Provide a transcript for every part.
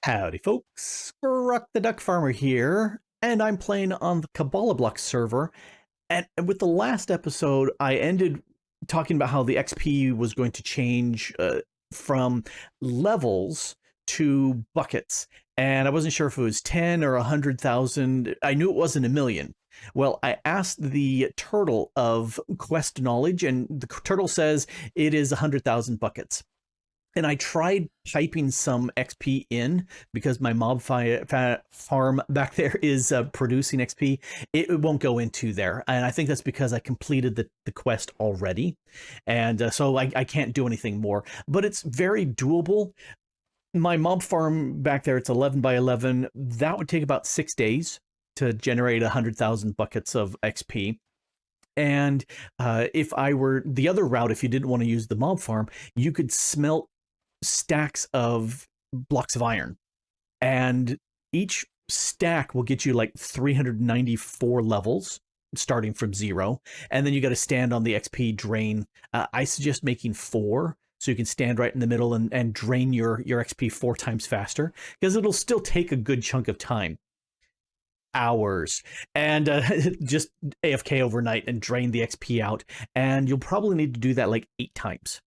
Howdy folks, Grok the Duck Farmer here, and I'm playing on the Kabbalah block server. And with the last episode, I ended talking about how the XP was going to change from levels to buckets. And I wasn't sure if it was 10 or 100,000. I knew it wasn't a million. Well, I asked the turtle of quest knowledge, and the turtle says it is 100,000 buckets. And I tried typing some XP in because my farm back there is producing XP. It won't go into there. And I think that's because I completed the quest already. And so I can't do anything more. But it's very doable. My mob farm back there, it's 11 by 11. That would take about 6 days to generate 100,000 buckets of XP. And if I were the other route, if you didn't want to use the mob farm, you could smelt stacks of blocks of iron, and each stack will get you like 394 levels starting from 0, and then you got to stand on the XP drain. I suggest making 4 so you can stand right in the middle and drain your XP 4 times faster, because it'll still take a good chunk of time, hours, and just AFK overnight and drain the XP out, and you'll probably need to do that like 8 times.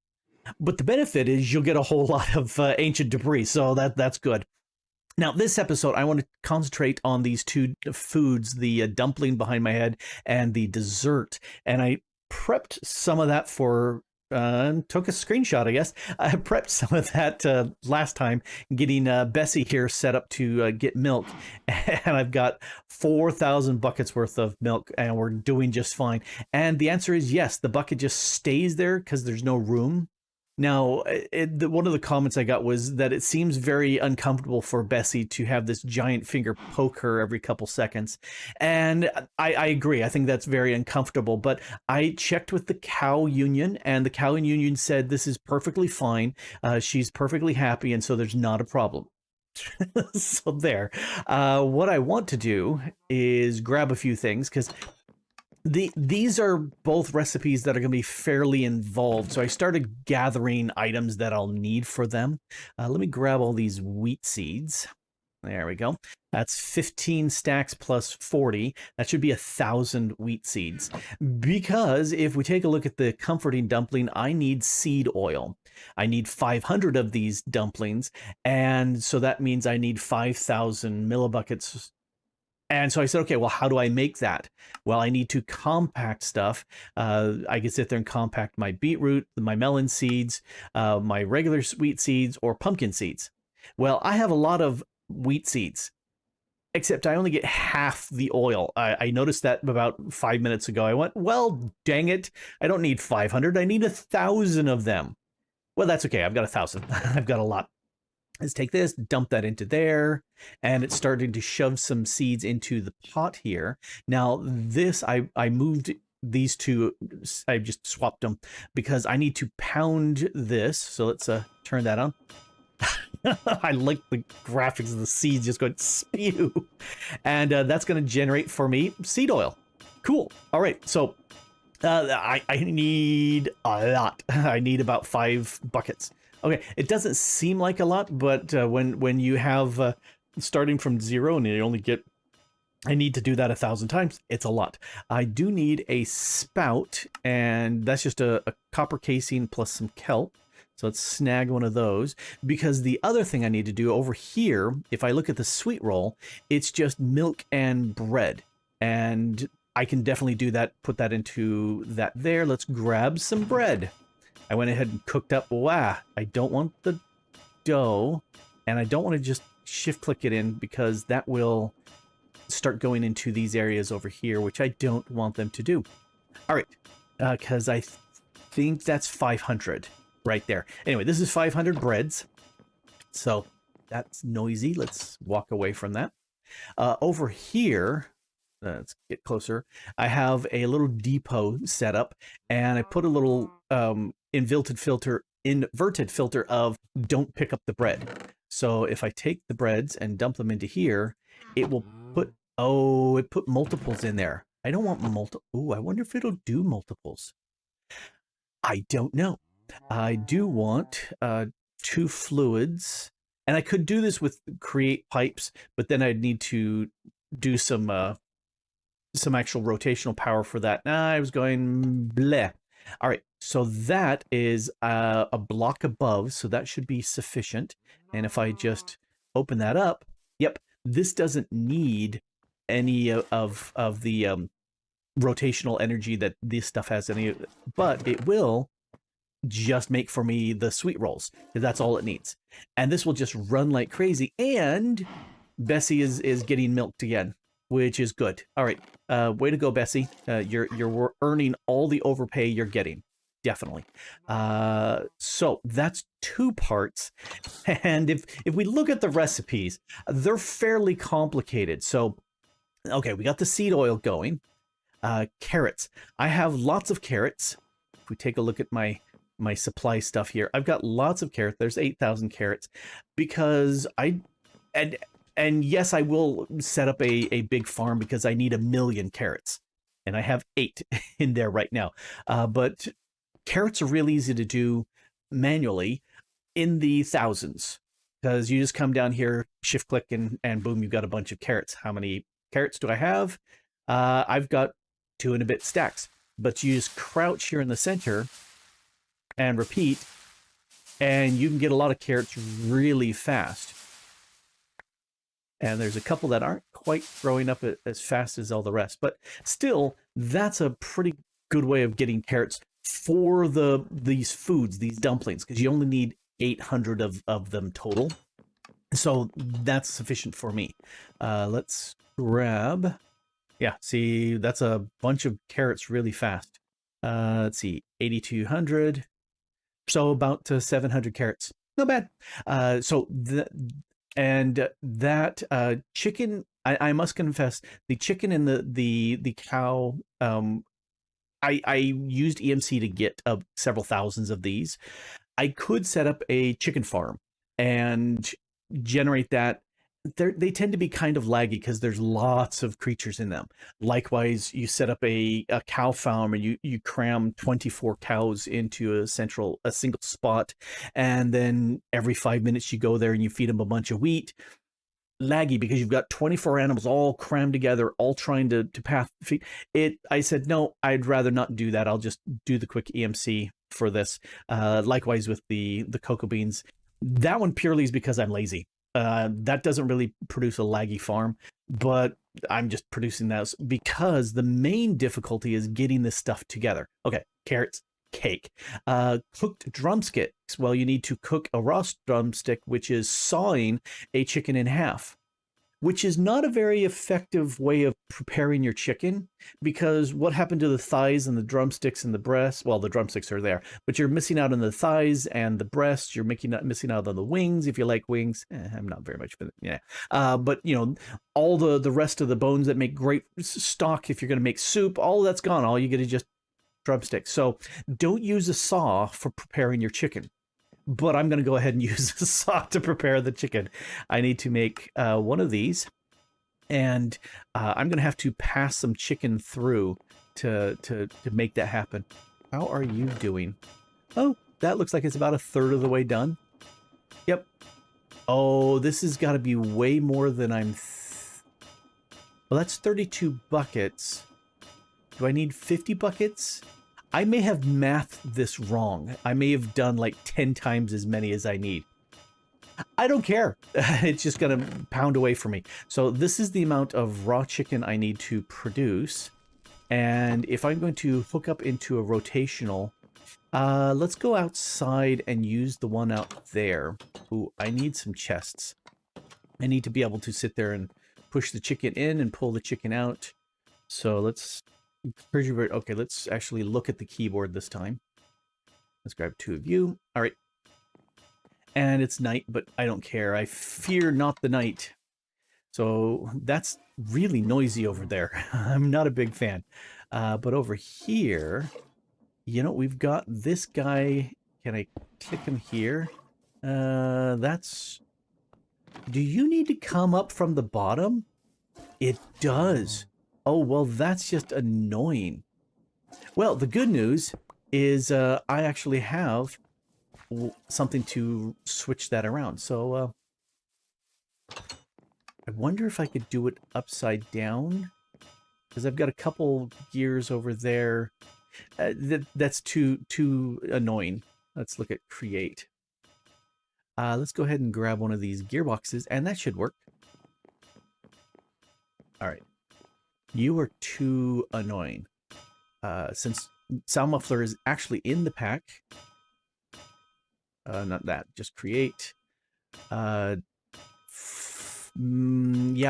But the benefit is you'll get a whole lot of ancient debris, so that's good. Now, this episode, I want to concentrate on these two foods, the dumpling behind my head and the dessert. And I prepped some of that for, took a screenshot, I guess. I prepped some of that last time, getting Bessie here set up to get milk. And I've got 4,000 buckets worth of milk, and we're doing just fine. And the answer is yes, the bucket just stays there because there's no room. Now, one of the comments I got was that it seems very uncomfortable for Bessie to have this giant finger poke her every couple seconds. And I agree. I think that's very uncomfortable. But I checked with the cow union, and the cow union said this is perfectly fine. She's perfectly happy, and so there's not a problem. So there. What I want to do is grab a few things, because these are both recipes that are going to be fairly involved. So I started gathering items that I'll need for them. Let me grab all these wheat seeds. There we go. That's 15 stacks plus 40. That should be 1,000 wheat seeds. Because if we take a look at the comforting dumpling, I need seed oil. I need 500 of these dumplings. And so that means I need 5,000 millibuckets. And so I said, okay, well, how do I make that? Well, I need to compact stuff. I can sit there and compact my beetroot, my melon seeds, my regular sweet seeds, or pumpkin seeds. Well, I have a lot of wheat seeds, except I only get half the oil. I noticed that about 5 minutes ago. I went, well, dang it. I don't need 500. I need 1,000 of them. Well, that's okay. I've got 1,000. I've got a lot. Let's take this, dump that into there, and it's starting to shove some seeds into the pot here. Now, this, I moved these two, I just swapped them because I need to pound this. So let's turn that on. I like the graphics of the seeds just going spew. And that's going to generate for me seed oil. Cool. All right, so I need a lot. I need about 5 buckets. Okay, it doesn't seem like a lot, but when you have starting from 0 and you only get, I need to do that 1,000 times, it's a lot. I do need a spout, and that's just a copper casing plus some kelp. So let's snag one of those, because the other thing I need to do over here, if I look at the sweet roll, it's just milk and bread. And I can definitely do that, put that into that there. Let's grab some bread. I went ahead and cooked up. Wow, I don't want the dough, and I don't want to just shift click it in, because that will start going into these areas over here, which I don't want them to do. All right, because I think that's 500 right there. Anyway, this is 500 breads, so that's noisy. Let's walk away from that. Over here, let's get closer. I have a little depot set up, and I put a little inverted filter of don't pick up the bread. So if I take the breads and dump them into here, it will put, oh, it put multiples in there. I don't want multiple. Ooh, I wonder if it'll do multiples. I don't know. I do want 2 fluids And I could do this with create pipes, but then I'd need to do some actual rotational power for that. I was going bleh. All right, so that is a block above, so that should be sufficient. And if I just open that up, yep, this doesn't need any of the rotational energy that this stuff has any, but it will just make for me the sweet rolls, because that's all it needs. And this will just run like crazy. And Bessie is getting milked again, which is good. All right, way to go, Bessie. You're earning all the overpay you're getting, definitely. So that's 2 parts. And if we look at the recipes, they're fairly complicated. So, okay, we got the seed oil going. Carrots. I have lots of carrots. If we take a look at my supply stuff here, I've got lots of carrots. There's 8,000 carrots because and yes, I will set up a big farm because I need 1 million carrots, and I have 8 in there right now. But carrots are really easy to do manually in the thousands, because you just come down here, shift click, and boom, you've got a bunch of carrots. How many carrots do I have? I've got 2 and a bit stacks, but you just crouch here in the center and repeat, and you can get a lot of carrots really fast. And there's a couple that aren't quite growing up as fast as all the rest, but still, that's a pretty good way of getting carrots for these foods, these dumplings, because you only need 800 of them total. So that's sufficient for me. Let's grab, yeah, see, that's a bunch of carrots really fast. Let's see, 8,200. So about 700 carrots. Not bad. So that chicken, I must confess, the chicken and the cow, I used EMC to get several thousands of these. I could set up a chicken farm and generate that. They tend to be kind of laggy because there's lots of creatures in them. Likewise, you set up a cow farm and you cram 24 cows into a single spot, and then every 5 minutes you go there and you feed them a bunch of wheat. Laggy because you've got 24 animals all crammed together, all trying to path feed it. I said, no, I'd rather not do that. I'll just do the quick EMC for this. Likewise with the cocoa beans. That one purely is because I'm lazy. That doesn't really produce a laggy farm, but I'm just producing those because the main difficulty is getting this stuff together. Okay, carrots, cake. Cooked drumsticks. Well, you need to cook a raw drumstick, which is sawing a chicken in half, which is not a very effective way of preparing your chicken, because what happened to the thighs and the drumsticks and the breasts? Well, the drumsticks are there, but you're missing out on the thighs and the breasts. You're missing out on the wings if you like wings. I'm not very much for it. Yeah. But you know, all the rest of the bones that make great stock if you're going to make soup, all that's gone. All you get is just drumsticks. So don't use a saw for preparing your chicken. But I'm going to go ahead and use a saw to prepare the chicken. I need to make one of these, and I'm going to have to pass some chicken through to make that happen. How are you doing? Oh, that looks like it's about 1/3 of the way done. Yep. Oh, this has got to be way more than I'm... Well, that's 32 buckets. Do I need 50 buckets? I may have mathed this wrong. I may have done like 10 times as many as I need. I don't care. It's just going to pound away for me. So this is the amount of raw chicken I need to produce. And if I'm going to hook up into a rotational, let's go outside and use the one out there. Ooh, I need some chests. I need to be able to sit there and push the chicken in and pull the chicken out. So let's... Okay, let's actually look at the keyboard this time. Let's grab 2 of you. All right. And it's night, but I don't care. I fear not the night. So that's really noisy over there. I'm not a big fan. But over here, you know, we've got this guy. Can I click him here? That's... Do you need to come up from the bottom? It does. Oh, well, that's just annoying. Well, the good news is I actually have something to switch that around. So I wonder if I could do it upside down, because I've got a couple gears over there. That's too annoying. Let's look at create. Let's go ahead and grab one of these gearboxes, and that should work. All right. You are too annoying. Since sound muffler is actually in the pack. Not that, just create. Yeah,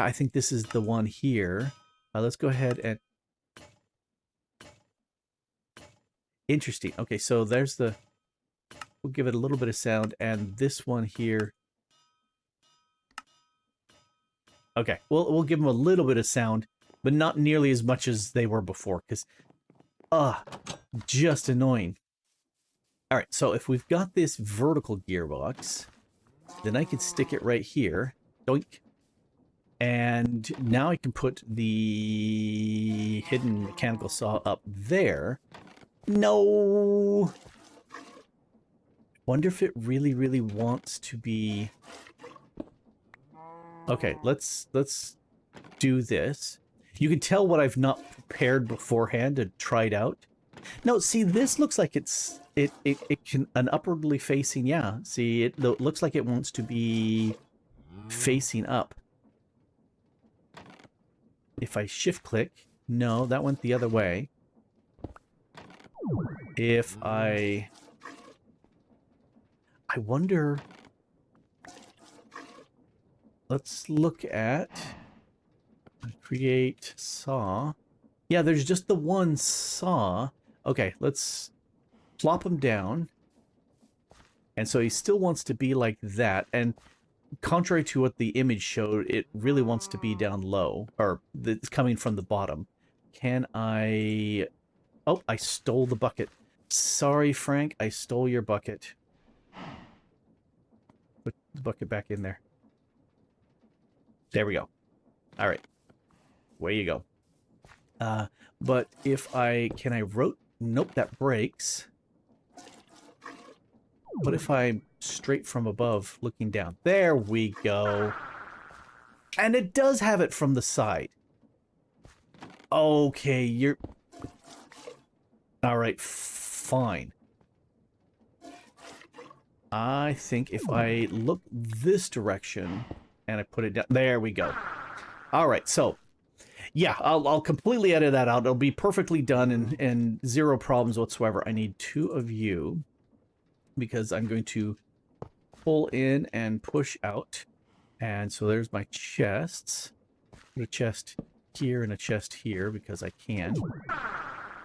I think this is the one here. Let's go ahead and... Interesting. Okay, so there's the... We'll give it a little bit of sound, and this one here... Okay, we'll give them a little bit of sound, but not nearly as much as they were before, because... just annoying. Alright, so if we've got this vertical gearbox, then I can stick it right here. Doink. And now I can put the hidden mechanical saw up there. No! Wonder if it really, really wants to be... Okay, let's do this. You can tell what I've not prepared beforehand and tried out. No, see, this looks like it can an upwardly facing, yeah. See, it looks like it wants to be facing up. If I shift click, no, that went the other way. If I wonder, let's look at create saw. Yeah, there's just the one saw. Okay, let's plop him down. And so he still wants to be like that. And contrary to what the image showed, it really wants to be down low. Or it's coming from the bottom. Can I... Oh, I stole the bucket. Sorry, Frank, I stole your bucket. Put the bucket back in there. There we go. All right. Way you go. But if I... Can I rotate? Nope, that breaks. What if I'm straight from above looking down? There we go. And it does have it from the side. Okay, you're... Alright, fine. I think if I look this direction and I put it down... There we go. Alright, so... Yeah, I'll completely edit that out. It'll be perfectly done and zero problems whatsoever. I need two of you because I'm going to pull in and push out. And so there's my chests. Put a chest here and a chest here because I can.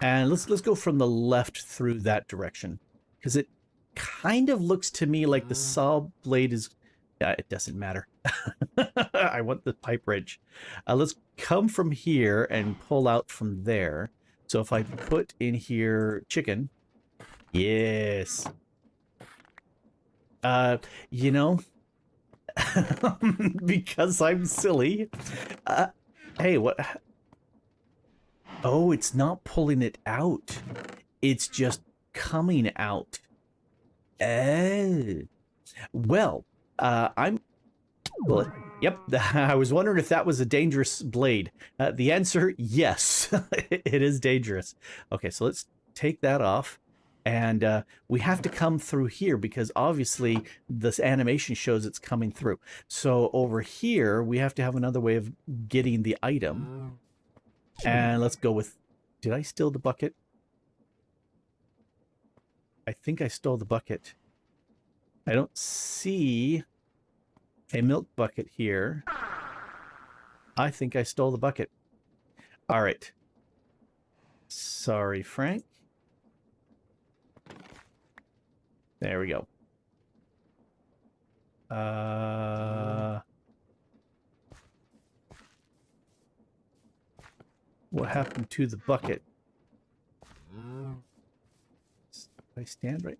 And let's go from the left through that direction because it kind of looks to me like the saw blade is... Yeah, it doesn't matter. I want the pipe wrench. Let's come from here and pull out from there. So if I put in here chicken. Yes. You know, because I'm silly. Hey, what? Oh, it's not pulling it out. It's just coming out. Well, well, yep, I was wondering if that was a dangerous blade. The answer, yes, it is dangerous. Okay, so let's take that off. And we have to come through here because obviously this animation shows it's coming through. So over here, we have to have another way of getting the item. And let's go with... Did I steal the bucket? I think I stole the bucket. I don't see a milk bucket here. I think I stole the bucket. All right. Sorry, Frank. There we go. What happened to the bucket? Did I stand right?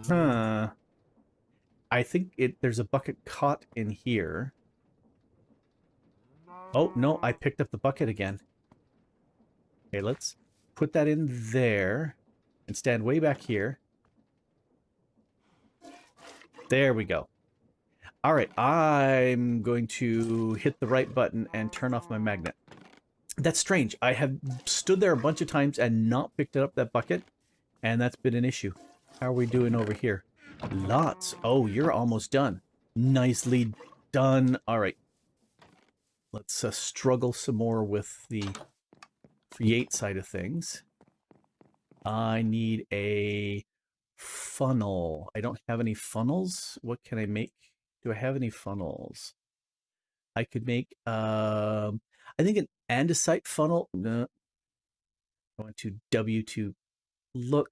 Huh. I think there's a bucket caught in here. Oh, no, I picked up the bucket again. Okay, let's put that in there and stand way back here. There we go. All right, I'm going to hit the right button and turn off my magnet. That's strange. I have stood there a bunch of times and not picked up that bucket, and that's been an issue. How are we doing over here? Lots. Oh, you're almost done. Nicely done. All right. Let's struggle some more with the create side of things. I need a funnel. I don't have any funnels. What can I make? Do I have any funnels? I could make, I think an andesite funnel. No. I want to W to look.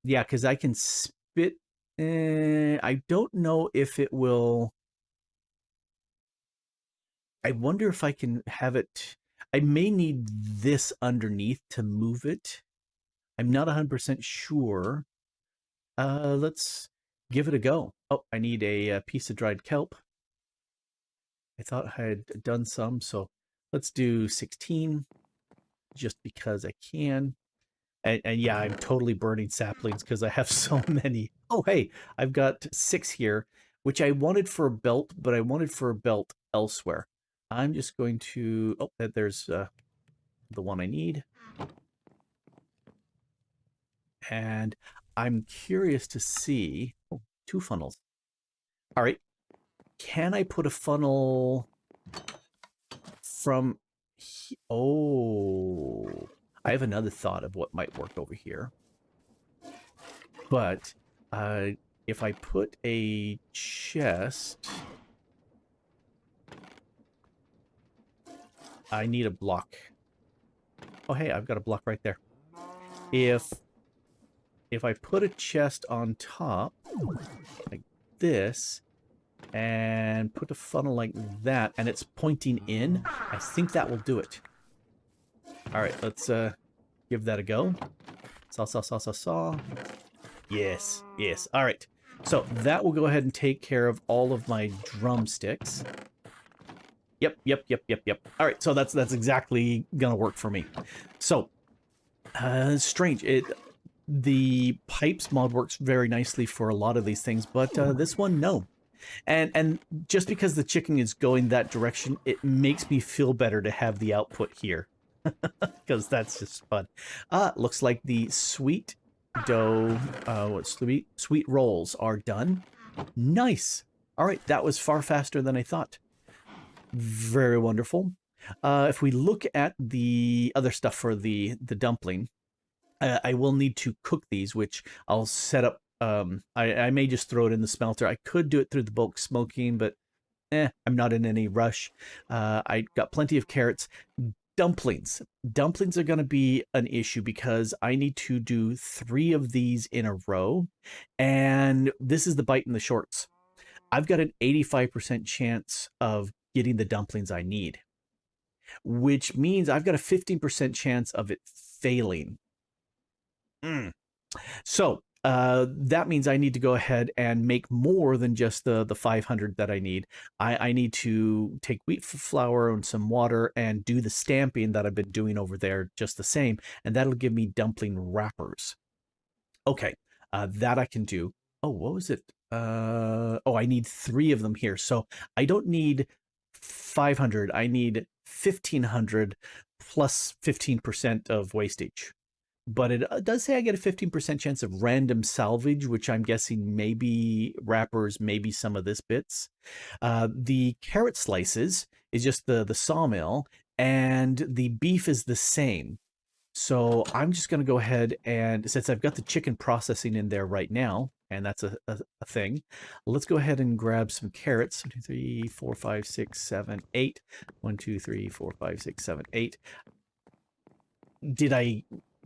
Yeah, because I can spit. I don't know if it will. I wonder if I can have it. I may need this underneath to move it. I'm not 100% sure. Let's give it a go. Oh, I need a piece of dried kelp. I thought I had done some, so let's do 16 just because I can. And yeah, I'm totally burning saplings because I have so many. Oh, hey, I've got 6 here, which I wanted for a belt, but I wanted for a belt elsewhere. I'm just going to... Oh, there's the one I need. And I'm curious to see... Oh, 2 funnels. All right. Can I put a funnel from... Oh... I have another thought of what might work over here. But if I put a chest... I need a block. Oh, hey, I've got a block right there. If I put a chest on top, like this, and put a funnel like that, and it's pointing in, I think that will do it. All right, let's give that a go. Saw. Yes, yes. All right. So that will go ahead and take care of all of my drumsticks. Yep. All right, so that's exactly gonna work for me. So, strange. The pipes mod works very nicely for a lot of these things, but this one, no. And just because the chicken is going that direction, it makes me feel better to have the output here. Because that's just fun. Looks like the sweet dough, sweet rolls are done. Nice. All right, that was far faster than I thought. Very wonderful. If we look at the other stuff for the dumpling, I will need to cook these, which I'll set up. I may just throw it in the smelter. I could do it through the bulk smoking, but I'm not in any rush. I got plenty of carrots. Dumplings. Dumplings are going to be an issue because I need to do 3 of these in a row. And this is the bite in the shorts. I've got an 85% chance of getting the dumplings I need, which means I've got a 15% chance of it failing. So that means I need to go ahead and make more than just the 500 that I need. I need to take wheat flour and some water and do the stamping that I've been doing over there just the same, and that'll give me dumpling wrappers. Okay, that I can do. Oh, what was it? Oh, I need 3 of them here. So I don't need 500. I need 1,500 plus 15% of wastage. But it does say I get a 15% chance of random salvage, which I'm guessing maybe wrappers, maybe some of this bits. The carrot slices is just the sawmill, and the beef is the same. So I'm just going to go ahead and, since I've got the chicken processing in there right now, and that's a thing, let's go ahead and grab some carrots. 1, 2, 3, 4, 5, 6, 7, 8. 1, 2, 3, 4, 5, 6, 7, 8. Did I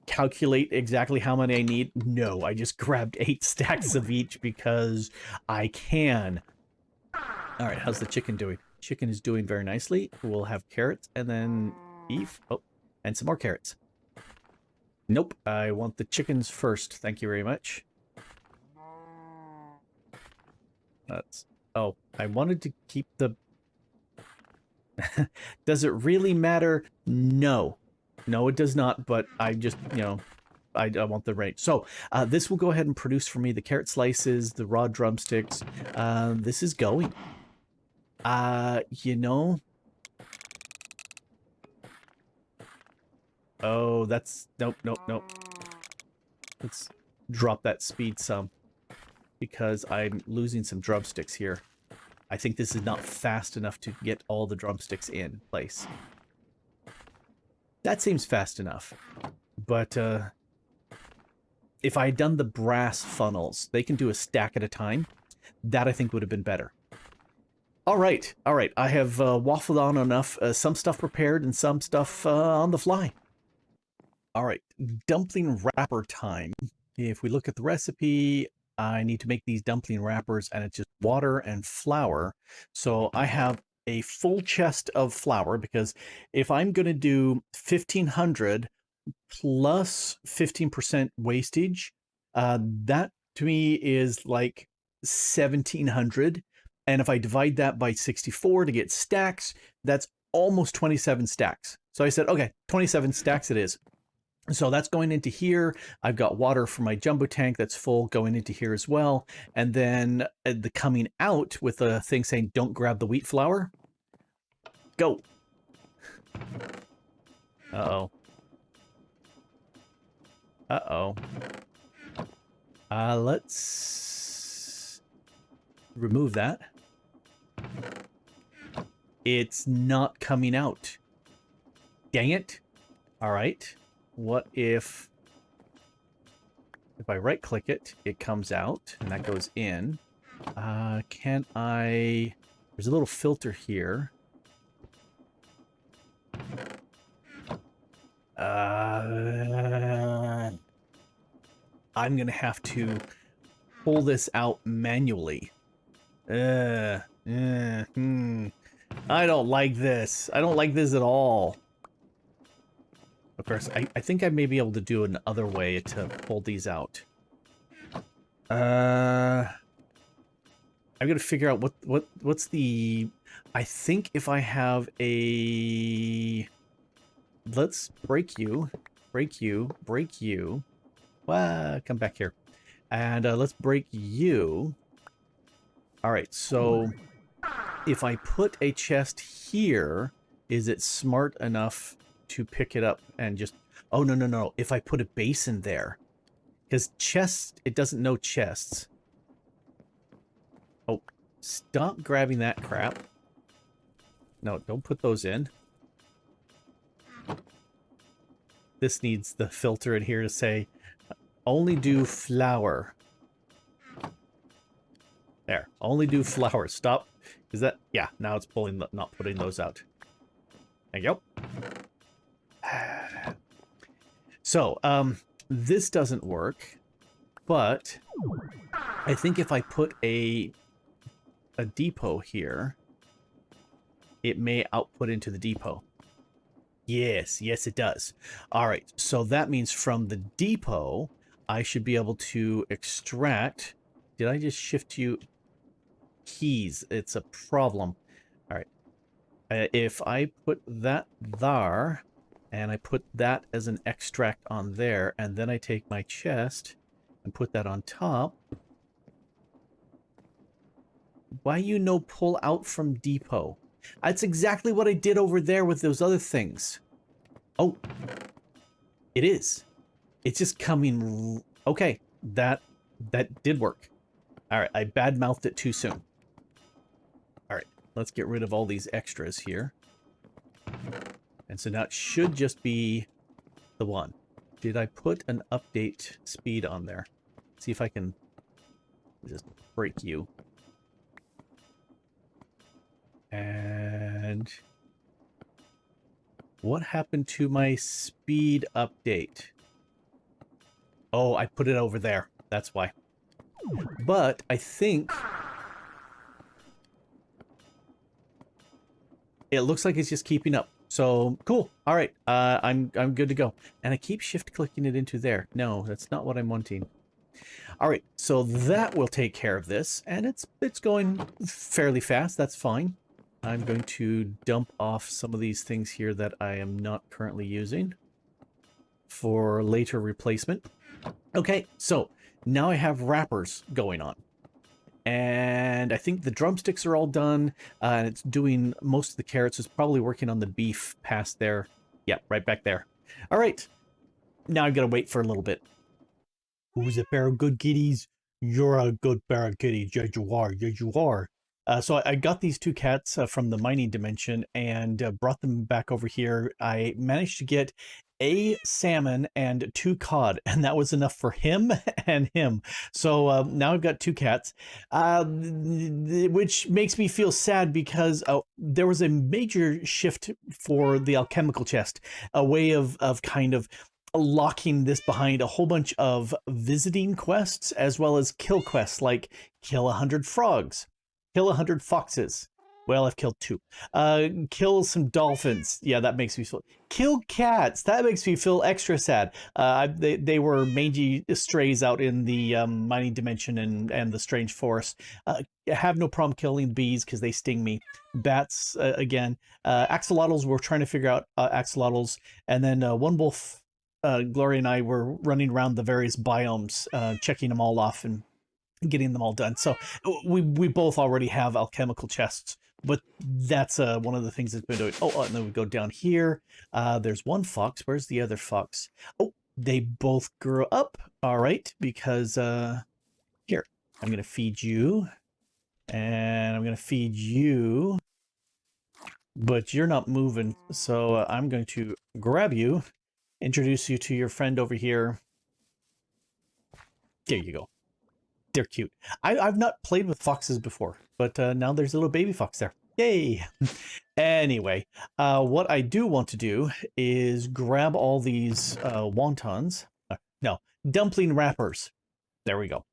calculate exactly how many I need? No, I just grabbed 8 stacks of each because I can. All right, how's the chicken doing? Chicken is doing very nicely. We'll have carrots and then beef. Oh, and some more carrots. Nope, I want the chickens first. Thank you very much. That's... Oh, I wanted to keep the... Does it really matter? No. No, it does not, but I just, you know, I want the range. So this will go ahead and produce for me the carrot slices, the raw drumsticks. This is going. You know. Oh, that's nope, nope, nope. Let's drop that speed some because I'm losing some drumsticks here. I think this is not fast enough to get all the drumsticks in place. That seems fast enough. But if I had done the brass funnels, they can do a stack at a time. That I think would have been better. All right. I have waffled on enough. Some stuff prepared and some stuff on the fly. All right. Dumpling wrapper time. If we look at the recipe, I need to make these dumpling wrappers, and it's just water and flour. So I have a full chest of flour, because if I'm going to do 1,500 plus 15% wastage, that to me is like 1,700. And if I divide that by 64 to get stacks, that's almost 27 stacks. So I said, okay, 27 stacks it is. So that's going into here. I've got water for my jumbo tank that's full going into here as well. And then the coming out with a thing saying, don't grab the wheat flour. Go. Uh-oh. Uh-oh. Let's remove that. It's not coming out. Dang it. All right. What if I right click it, it comes out and that goes in. Can I, there's a little filter here. I'm going to have to pull this out manually. I don't like this. I don't like this at all. Of course, I think I may be able to do another way to pull these out. I've got to figure out what's the... I think if I have a... Let's break you. Break you. Break you. Come back here. And let's break you. Alright, so if I put a chest here, is it smart enough to pick it up and just... Oh, no. If I put a basin there. Because chests, it doesn't know chests. Oh, stop grabbing that crap. No, don't put those in. This needs the filter in here to say, only do flour. There, only do flour. Stop. Is that... Yeah, now it's pulling, not putting those out. There you go. So, this doesn't work, but I think if I put a depot here, it may output into the depot. Yes, it does. All right, so that means from the depot, I should be able to extract... Did I just shift you? Keys, it's a problem. All right. If I put that there, and I put that as an extract on there, and then I take my chest and put that on top. Why you no pull out from depot? That's exactly what I did over there with those other things. Oh, it is. It's just coming. Okay, that did work. All right, I badmouthed it too soon. All right, let's get rid of all these extras here. And so now it should just be the one. Did I put an update speed on there? See if I can just break you. And what happened to my speed update? Oh, I put it over there. That's why. But I think it looks like it's just keeping up. So cool. All right, I'm good to go. And I keep shift clicking it into there. No, that's not what I'm wanting. All right, so that will take care of this, and it's going fairly fast. That's fine. I'm going to dump off some of these things here that I am not currently using. for later replacement. Okay, so now I have wrappers going on. And I think the drumsticks are all done. And it's doing most of the carrots. It's probably working on the beef past there. Yeah, right back there. All right. Now I gotta wait for a little bit. Who's a pair of good kitties? You're a good pair of kitties. Yes, you are. Yes, you are. So I got these two cats from the mining dimension and brought them back over here. I managed to get a salmon and 2 cod, and that was enough for him and him. So now I've got 2 cats, which makes me feel sad because there was a major shift for the alchemical chest, a way of kind of locking this behind a whole bunch of visiting quests as well as kill quests like kill 100 frogs, kill 100 foxes. Well, I've killed 2. Kill some dolphins. Yeah, that makes me feel. Kill cats. That makes me feel extra sad. They were mangy strays out in the mining dimension and the strange forest. I have no problem killing bees because they sting me. Bats again. Axolotls. We're trying to figure out axolotls, and then one wolf. Gloria and I were running around the various biomes, checking them all off and getting them all done. So we both already have alchemical chests, but that's one of the things that's been doing. Oh, and then we go down here. There's one fox. Where's the other fox? Oh, they both grew up. All right, because here, I'm going to feed you, and I'm going to feed you, but you're not moving. So I'm going to grab you, introduce you to your friend over here. There you go. They're cute. I've not played with foxes before, but now there's a little baby fox there. Yay! Anyway, what I do want to do is grab all these wontons. No, dumpling wrappers. There we go.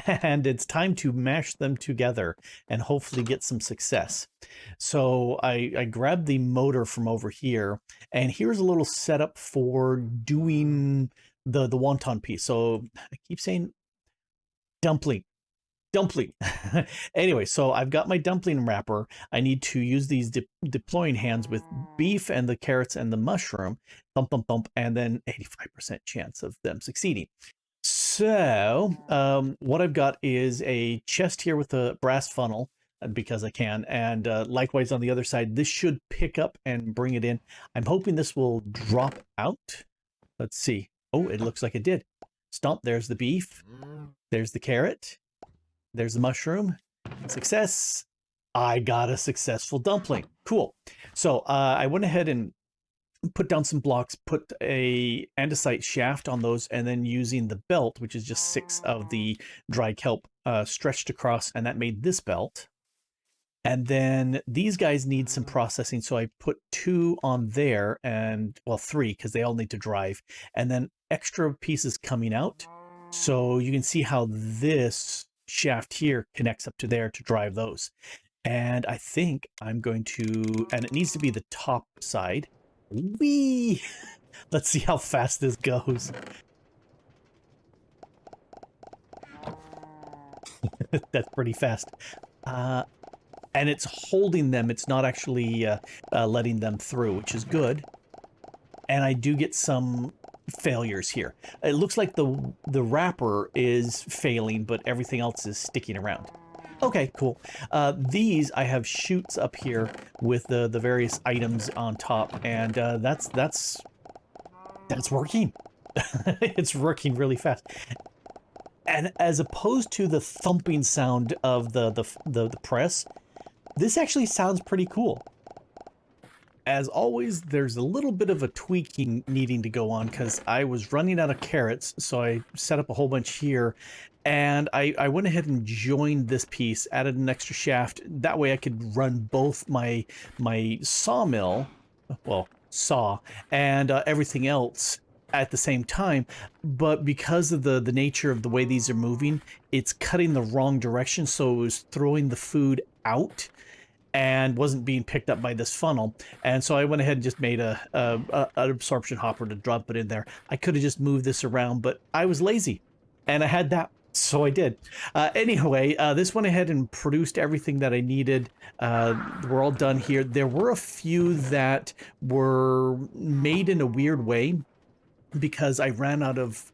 And it's time to mash them together and hopefully get some success. So I grabbed the motor from over here, and here's a little setup for doing the wonton piece. So I keep saying dumpling. Anyway, so I've got my dumpling wrapper. I need to use these deploying hands with beef and the carrots and the mushroom. Thump, thump, thump, and then 85% chance of them succeeding. So what I've got is a chest here with a brass funnel because I can, and likewise on the other side, this should pick up and bring it in. I'm hoping this will drop out. Let's see. Oh, it looks like it did. Stomp, there's the beef. There's the carrot. There's the mushroom. Success. I got a successful dumpling. Cool. So I went ahead and put down some blocks, put a andesite shaft on those, and then using the belt, which is just 6 of the dry kelp stretched across, and that made this belt. And then these guys need some processing, so I put 2 on there, and well, 3 because they all need to drive, and then extra pieces coming out. So you can see how this shaft here connects up to there to drive those. And I think I'm going to, and it needs to be the top side. Whee! Let's see how fast this goes. That's pretty fast. And it's holding them. It's not actually letting them through, which is good. And I do get some failures here. It looks like the wrapper is failing, but everything else is sticking around. Okay, cool. These I have chutes up here with the various items on top, and that's working. It's working really fast. And as opposed to the thumping sound of the press, this actually sounds pretty cool. As always, there's a little bit of a tweaking needing to go on because I was running out of carrots, so I set up a whole bunch here, and I went ahead and joined this piece, added an extra shaft. That way I could run both my sawmill, well, saw, and everything else at the same time. But because of the nature of the way these are moving, it's cutting the wrong direction, so it was throwing the food out and wasn't being picked up by this funnel. And so I went ahead and just made an absorption hopper to drop it in there. I could have just moved this around, but I was lazy and I had that, so I did. Anyway, this went ahead and produced everything that I needed. We're all done here. There were a few that were made in a weird way. because I ran out of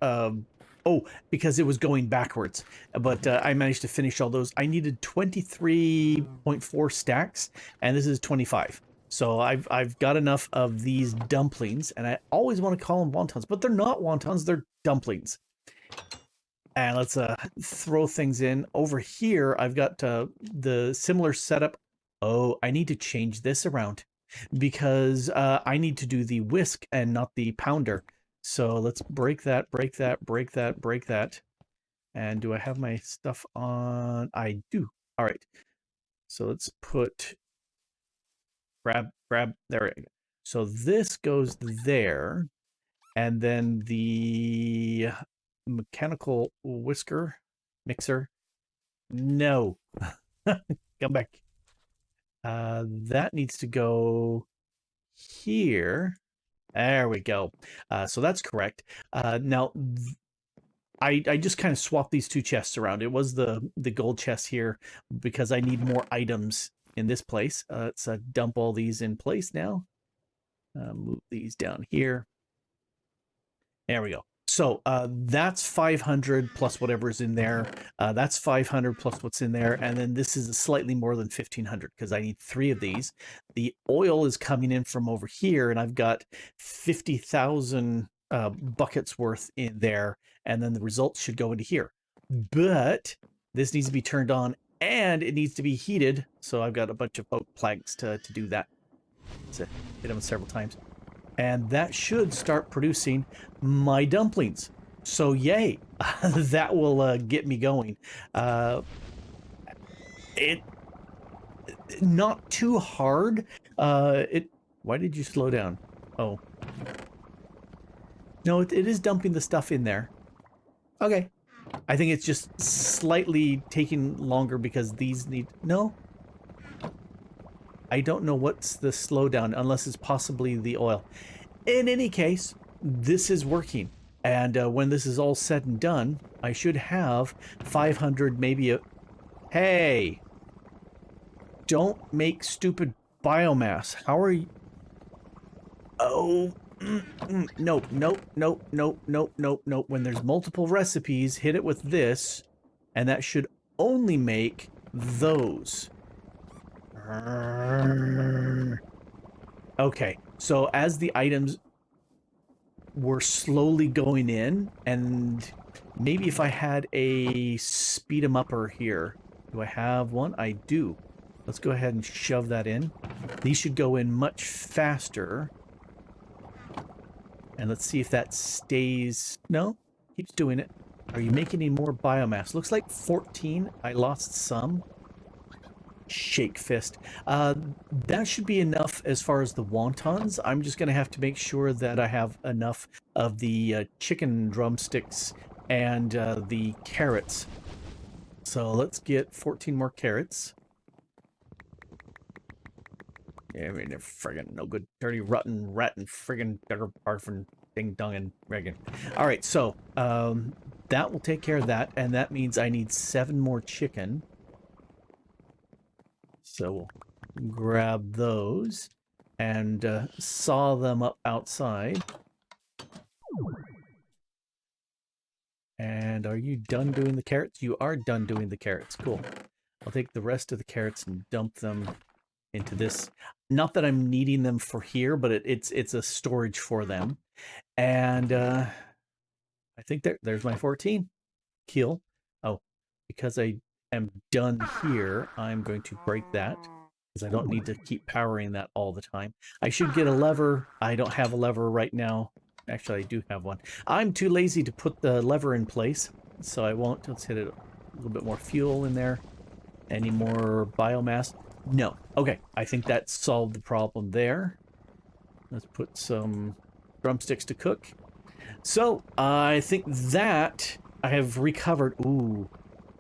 because it was going backwards. But I managed to finish all those. I needed 23.4 stacks, and this is 25. So I've got enough of these dumplings, and I always want to call them wontons, but they're not wontons, they're dumplings. And let's throw things in. Over here, I've got the similar setup. Oh, I need to change this around because I need to do the whisk and not the pounder. So let's break that, break that, break that, break that. And do I have my stuff on? I do. All right. So let's put, grab, there we go. So this goes there. And then the mechanical mixer. No. Come back. That needs to go here. There we go. So that's correct. Now, I just kind of swapped these two chests around. It was the gold chest here because I need more items in this place. Let's dump all these in place now. Move these down here. There we go. So that's 500 plus whatever's in there. That's 500 plus what's in there. And then this is slightly more than 1,500 because I need 3 of these. The oil is coming in from over here, and I've got 50,000 buckets worth in there. And then the results should go into here. But this needs to be turned on, and it needs to be heated. So I've got a bunch of oak planks to do that. So hit them several times. And that should start producing my dumplings. So yay, that will get me going. It not too hard. Why did you slow down? Oh. No, it is dumping the stuff in there. Okay. I think it's just slightly taking longer because these need... No. I don't know what's the slowdown, unless it's possibly the oil. In any case, this is working. And when this is all said and done, I should have 500, maybe a... Hey! Don't make stupid biomass. How are you... Oh... Nope, nope, nope, nope, nope, nope, nope. When there's multiple recipes, hit it with this, and that should only make those. Okay, so as the items were slowly going in, and maybe if I had a speed 'em upper here. Do I have one? I do. Let's go ahead and shove that in. These should go in much faster. And let's see if that stays... No, keeps doing it. Are you making any more biomass? Looks like 14. I lost some. Shake fist. That should be enough as far as the wontons. I'm just going to have to make sure that I have enough of the chicken drumsticks and the carrots. So let's get 14 more carrots. I mean, they're friggin' no good. Dirty, rotten, rat, and friggin' digger, barfin', ding dong, and friggin'. Alright, so, that will take care of that, and that means I need 7 more chicken. So we'll grab those and saw them up outside. And are you done doing the carrots? You are done doing the carrots. Cool. I'll take the rest of the carrots and dump them into this. Not that I'm needing them for here, but it's a storage for them. And I think there's my 14. Kill. Oh, because I am done here, I'm going to break that because I don't need to keep powering that all the time. I should get a lever. I don't have a lever right now. Actually, I do have one. I'm too lazy to put the lever in place, so I won't. Let's hit it a little bit more fuel in there. Any more biomass? No. Okay, I think that solved the problem there. Let's put some drumsticks to cook. So, I think that I have recovered. Ooh,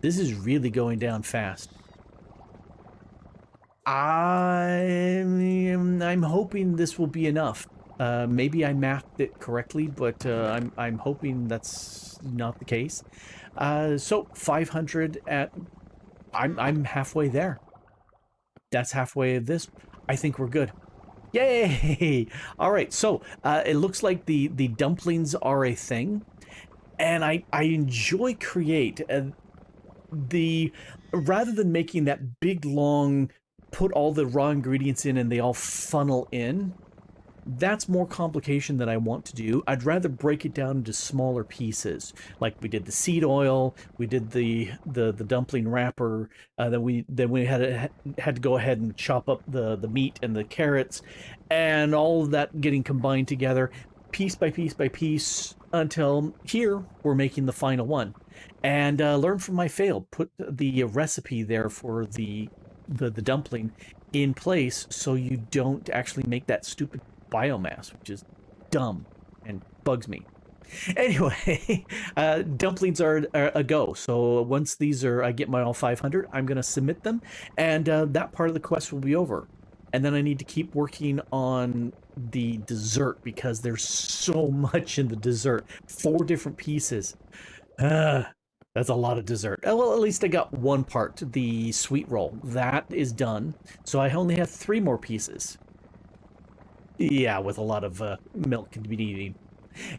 this is really going down fast. I'm hoping this will be enough. Maybe I mathed it correctly, but I'm hoping that's not the case. So 500 at... I'm halfway there. That's halfway of this. I think we're good. Yay! All right, so it looks like the dumplings are a thing, and I enjoy create the rather than making that big long put all the raw ingredients in and they all funnel in. That's more complication than I want to do. I'd rather break it down into smaller pieces, like we did the seed oil, we did the dumpling wrapper, then we had to go ahead and chop up the meat and the carrots, and all of that getting combined together, piece by piece by piece, until here we're making the final one. And learn from my fail. Put the recipe there for the dumpling in place so you don't actually make that stupid biomass, which is dumb and bugs me. Anyway, dumplings are a go. So once these are, I get my all 500, I'm going to submit them, and that part of the quest will be over. And then I need to keep working on the dessert because there's so much in the dessert. 4 different pieces. That's a lot of dessert. Well, at least I got one part, the sweet roll. That is done. So I only have 3 more pieces. Yeah, with a lot of milk to be eating.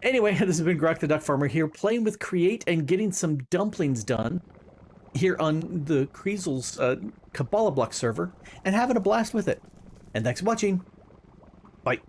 Anyway, this has been Grok the Duck Farmer here, playing with Create and getting some dumplings done here on the Kreezel's Kabbalah block server, and having a blast with it. And thanks for watching. Bye.